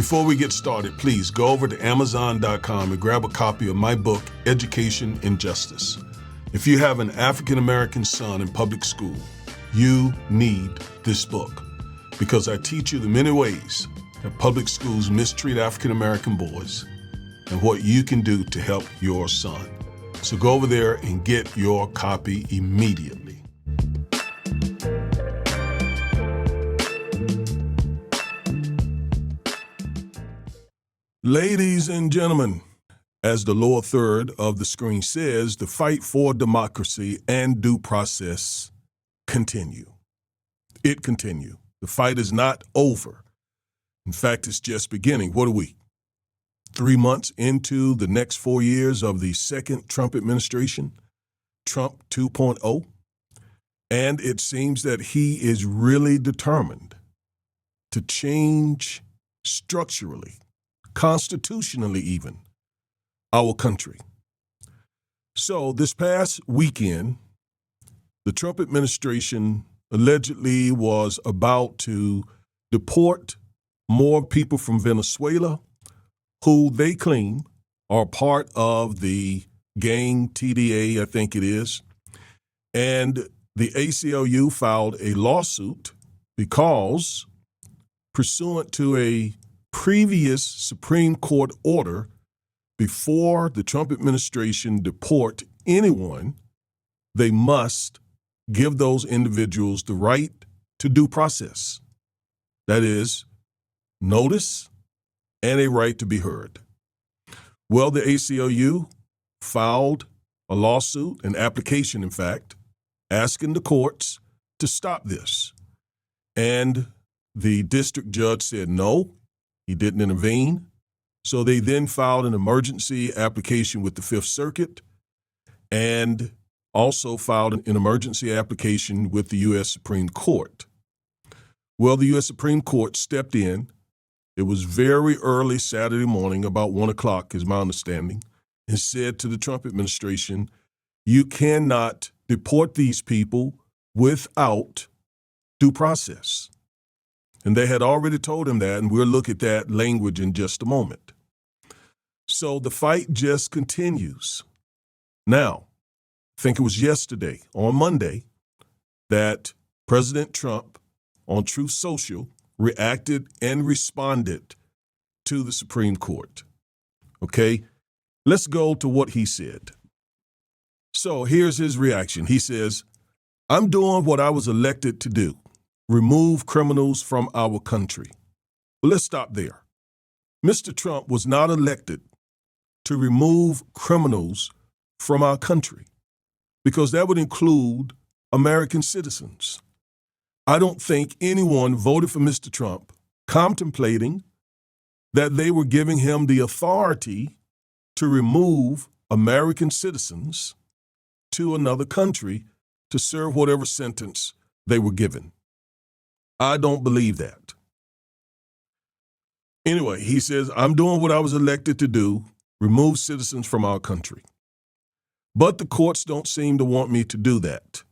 Before we get started, please go over to Amazon.com and grab a copy of my book, Education and Justice. If you have an African-American son in public school, you need this book because I teach you the many ways that public schools mistreat African-American boys and what you can do to help your son. So go over there and get your copy immediately. Ladies and gentlemen, as the lower third of the screen says, the fight for democracy and due process continue. It continue. The fight is not over. In fact, it's just beginning. What are we? 3 months into the next 4 years of the second Trump administration, Trump 2.0, and it seems that he is really determined to change structurally, constitutionally even, our country. So this past weekend, the Trump administration allegedly was about to deport more people from Venezuela who they claim are part of the gang TDA, I think it is. And the ACLU filed a lawsuit because, pursuant to a previous Supreme Court order, before the Trump administration deport anyone, they must give those individuals the right to due process. That is, notice and a right to be heard. Well, the ACLU filed a lawsuit, an application, in fact, asking the courts to stop this. And the district judge said no, he didn't intervene. So they then filed an emergency application with the Fifth Circuit and also filed an emergency application with the U.S. Supreme Court. Well, the U.S. Supreme Court stepped in. It was very early Saturday morning, about 1 o'clock is my understanding, and said to the Trump administration, you cannot deport these people without due process. And they had already told him that, and we'll look at that language in just a moment. So the fight just continues. Now, I think it was yesterday, on Monday, that President Trump on Truth Social reacted and responded to the Supreme Court. Okay, let's go to what he said. So here's his reaction. He says, I'm doing what I was elected to do. Remove criminals from our country. Well, let's stop there. Mr. Trump was not elected to remove criminals from our country because that would include American citizens. I don't think anyone voted for Mr. Trump contemplating that they were giving him the authority to remove American citizens to another country to serve whatever sentence they were given. I don't believe that. Anyway, he says, I'm doing what I was elected to do, remove citizens from our country. But the courts don't seem to want me to do that.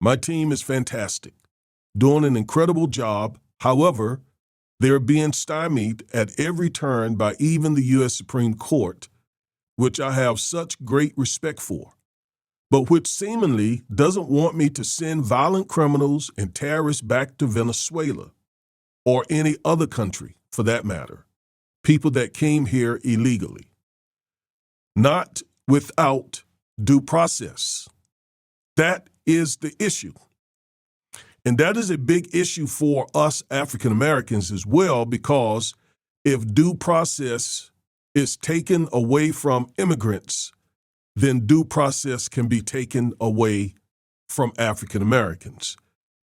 My team is fantastic, doing an incredible job. However, they're being stymied at every turn by even the U.S. Supreme Court, which I have such great respect for, but which seemingly doesn't want me to send violent criminals and terrorists back to Venezuela or any other country, for that matter, people that came here illegally, not without due process. That is the issue. And that is a big issue for us African Americans as well, because if due process is taken away from immigrants, then due process can be taken away from African Americans,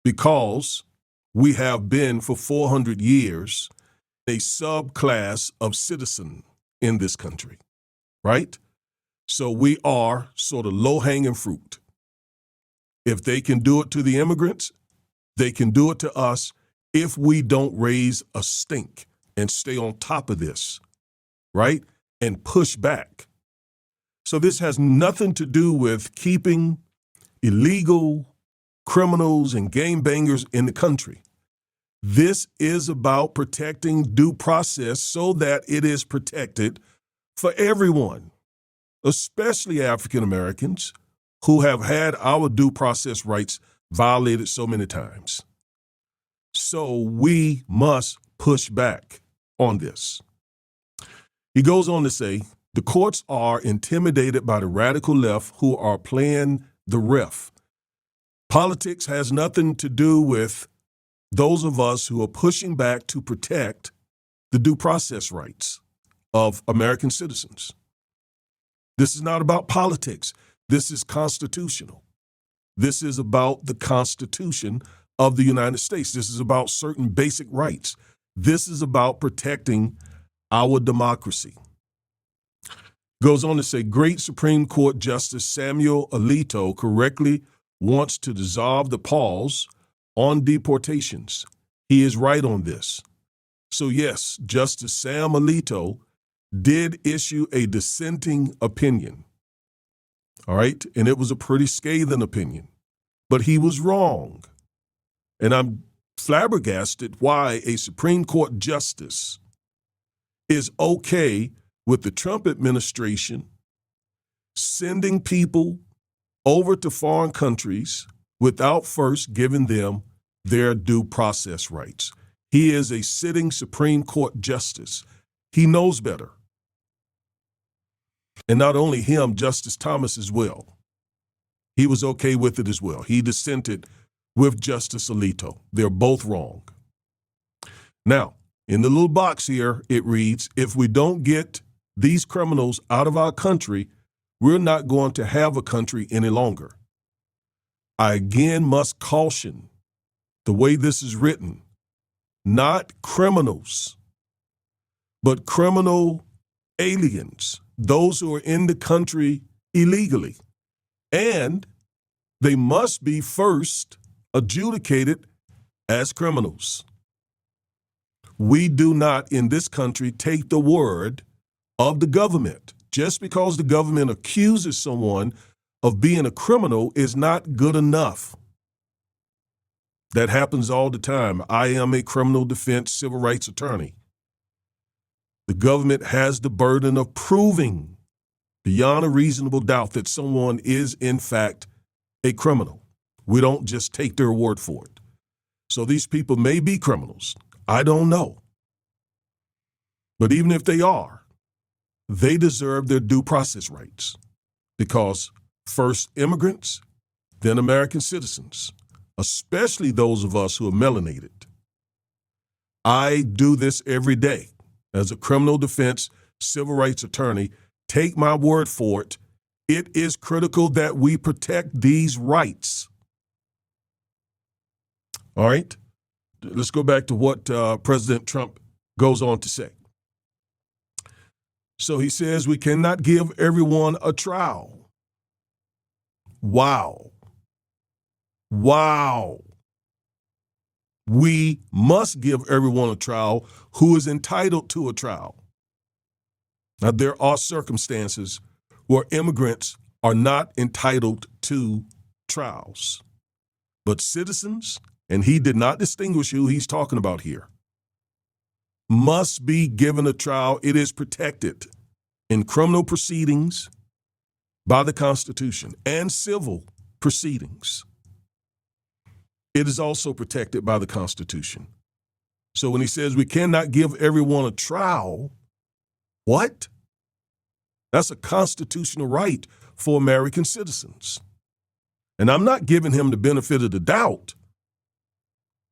because we have been for 400 years a subclass of citizen in this country, right? So we are sort of low-hanging fruit. If they can do it to the immigrants, they can do it to us if we don't raise a stink and stay on top of this, right? And push back. So this has nothing to do with keeping illegal criminals and gangbangers in the country. This is about protecting due process so that it is protected for everyone, especially African Americans who have had our due process rights violated so many times. So we must push back on this. He goes on to say, the courts are intimidated by the radical left who are playing the ref. Politics has nothing to do with those of us who are pushing back to protect the due process rights of American citizens. This is not about politics. This is constitutional. This is about the Constitution of the United States. This is about certain basic rights. This is about protecting our democracy. Goes on to say, great Supreme Court Justice Samuel Alito correctly wants to dissolve the pause on deportations. He is right on this. So yes, Justice Sam Alito did issue a dissenting opinion. All right, and it was a pretty scathing opinion, but he was wrong. And I'm flabbergasted why a Supreme Court justice is okay with the Trump administration sending people over to foreign countries without first giving them their due process rights. He is a sitting Supreme Court justice. He knows better. And not only him, Justice Thomas as well. He was okay with it as well. He dissented with Justice Alito. They're both wrong. Now, in the little box here, it reads, if we don't get these criminals out of our country, we're not going to have a country any longer. I again must caution the way this is written, not criminals, but criminal aliens, those who are in the country illegally. And they must be first adjudicated as criminals. We do not in this country take the word of the government. Just because the government accuses someone of being a criminal is not good enough. That happens all the time. I am a criminal defense civil rights attorney. The government has the burden of proving beyond a reasonable doubt that someone is in fact a criminal. We don't just take their word for it. So these people may be criminals. I don't know. But even if they are, they deserve their due process rights because first immigrants, then American citizens, especially those of us who are melanated. I do this every day as a criminal defense civil rights attorney. Take my word for it. It is critical that we protect these rights. All right, let's go back to what President Trump goes on to say. So he says we cannot give everyone a trial. Wow. Wow. We must give everyone a trial who is entitled to a trial. Now, there are circumstances where immigrants are not entitled to trials, but citizens, and he did not distinguish who he's talking about here, must be given a trial. It is protected in criminal proceedings by the Constitution and civil proceedings. It is also protected by the Constitution. So when he says we cannot give everyone a trial, what? That's a constitutional right for American citizens. And I'm not giving him the benefit of the doubt.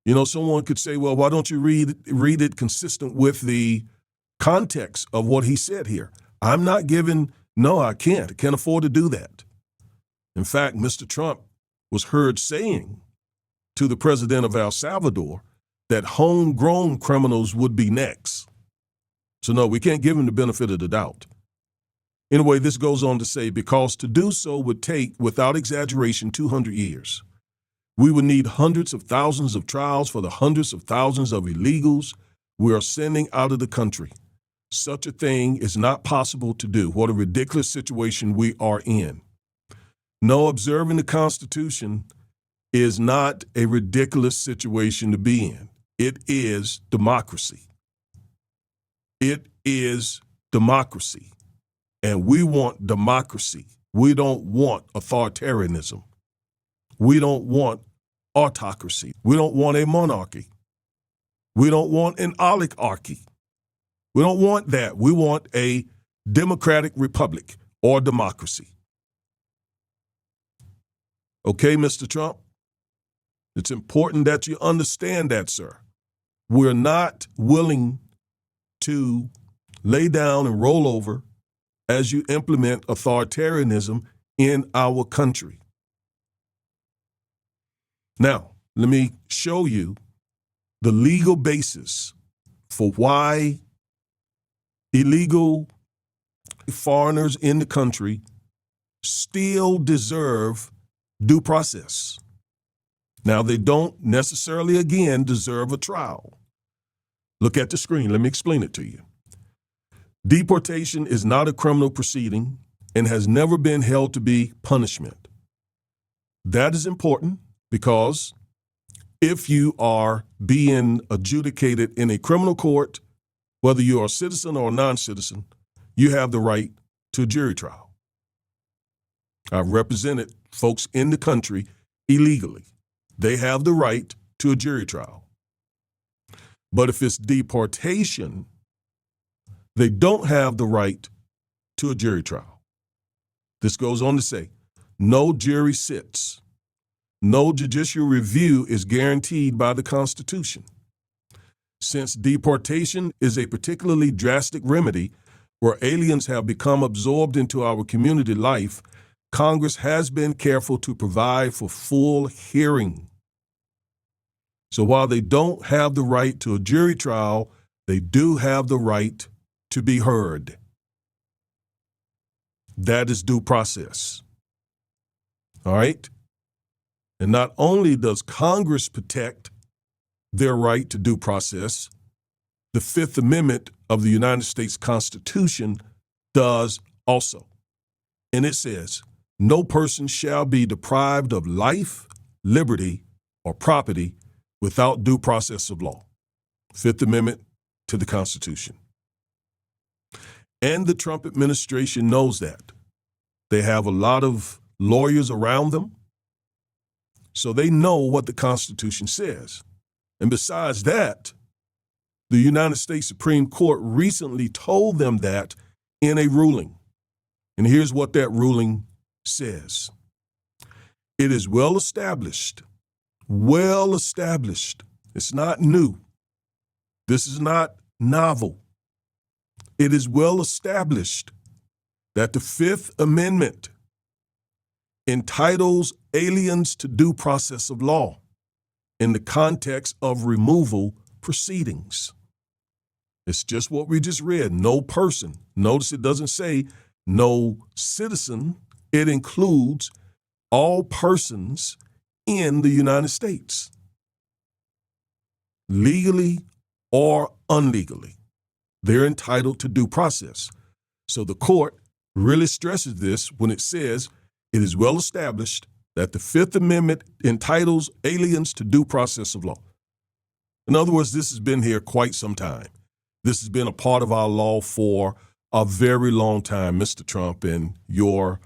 You know, someone could say, well, why don't you read it consistent with the context of what he said here? I'm not giving, no, I can't. I can't afford to do that. In fact, Mr. Trump was heard saying to the president of El Salvador that homegrown criminals would be next. So no, we can't give him the benefit of the doubt. Anyway, this goes on to say, because to do so would take, without exaggeration, 200 years. We would need hundreds of thousands of trials for the hundreds of thousands of illegals we are sending out of the country. Such a thing is not possible to do. What a ridiculous situation we are in. No, observing the Constitution is not a ridiculous situation to be in. It is democracy. It is democracy. And we want democracy. We don't want authoritarianism. We don't want autocracy. We don't want a monarchy. We don't want an oligarchy. We don't want that. We want a democratic republic or democracy. Okay, Mr. Trump? It's important that you understand that, sir. We're not willing to lay down and roll over as you implement authoritarianism in our country. Now, let me show you the legal basis for why illegal foreigners in the country still deserve due process. Now, they don't necessarily, again, deserve a trial. Look at the screen. Let me explain it to you. Deportation is not a criminal proceeding and has never been held to be punishment. That is important because if you are being adjudicated in a criminal court, whether you are a citizen or a non-citizen, you have the right to a jury trial. I've represented folks in the country illegally. They have the right to a jury trial. But if it's deportation, they don't have the right to a jury trial. This goes on to say, no jury sits. No judicial review is guaranteed by the Constitution. Since deportation is a particularly drastic remedy where aliens have become absorbed into our community life, Congress has been careful to provide for full hearing. So while they don't have the right to a jury trial, they do have the right to be heard. That is due process. All right? And not only does Congress protect their right to due process, the Fifth Amendment of the United States Constitution does also. And it says, no person shall be deprived of life, liberty, or property without due process of law. Fifth Amendment to the Constitution. And the Trump administration knows that. They have a lot of lawyers around them, so they know what the Constitution says. And besides that, the United States Supreme Court recently told them that in a ruling. And here's what that ruling says. It is well established. It's not new. This is not novel. It is well established that the Fifth Amendment entitles aliens to due process of law in the context of removal proceedings. It's just what we just read. No person. Notice it doesn't say no citizen. It includes all persons in the United States, legally or unlegally. They're entitled to due process. So the court really stresses this when it says it is well established that the Fifth Amendment entitles aliens to due process of law. In other words, this has been here quite some time. This has been a part of our law for a very long time, Mr. Trump and your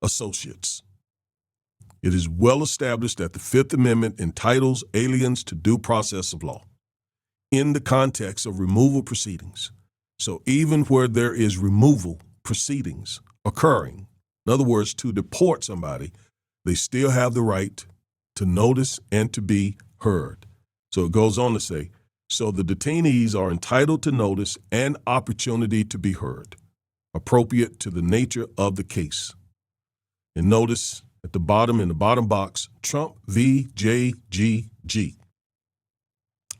associates. It is well established that the Fifth Amendment entitles aliens to due process of law in the context of removal proceedings. So even where there is removal proceedings occurring, in other words, to deport somebody, they still have the right to notice and to be heard. So it goes on to say, so the detainees are entitled to notice and opportunity to be heard, appropriate to the nature of the case. And notice at the bottom, in the bottom box, Trump v. JGG.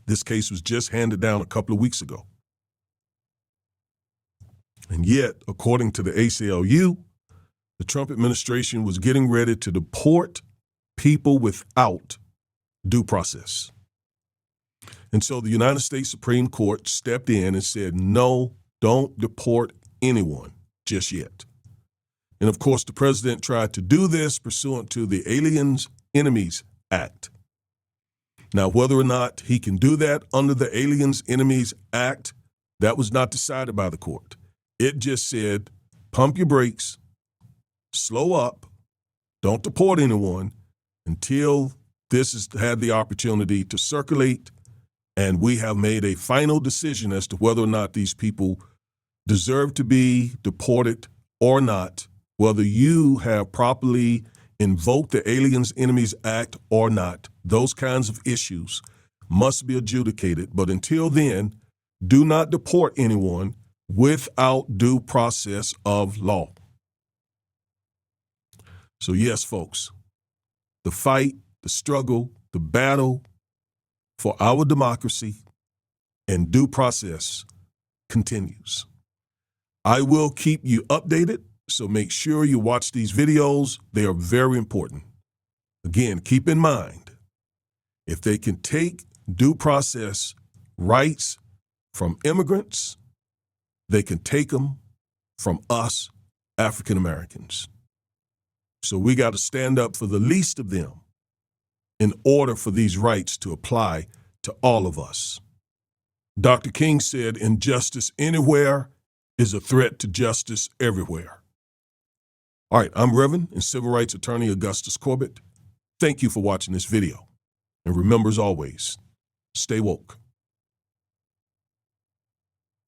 This case was just handed down a couple of weeks ago. And yet, according to the ACLU, the Trump administration was getting ready to deport people without due process. And so the United States Supreme Court stepped in and said, no, don't deport anyone just yet. And of course, the president tried to do this pursuant to the Aliens Enemies Act. Now, whether or not he can do that under the Aliens Enemies Act, that was not decided by the court. It just said, pump your brakes, slow up, don't deport anyone until this has had the opportunity to circulate, and we have made a final decision as to whether or not these people deserve to be deported or not, whether you have properly invoked the Aliens Enemies Act or not. Those kinds of issues must be adjudicated. But until then, do not deport anyone without due process of law. So yes, folks, the fight, the struggle, the battle for our democracy and due process continues. I will keep you updated, so make sure you watch these videos. They are very important. Again, keep in mind, if they can take due process rights from immigrants, they can take them from us, African Americans. So we got to stand up for the least of them in order for these rights to apply to all of us. Dr. King said, injustice anywhere is a threat to justice everywhere. All right, I'm Reverend and Civil Rights Attorney Augustus Corbett. Thank you for watching this video. And remember, as always, stay woke.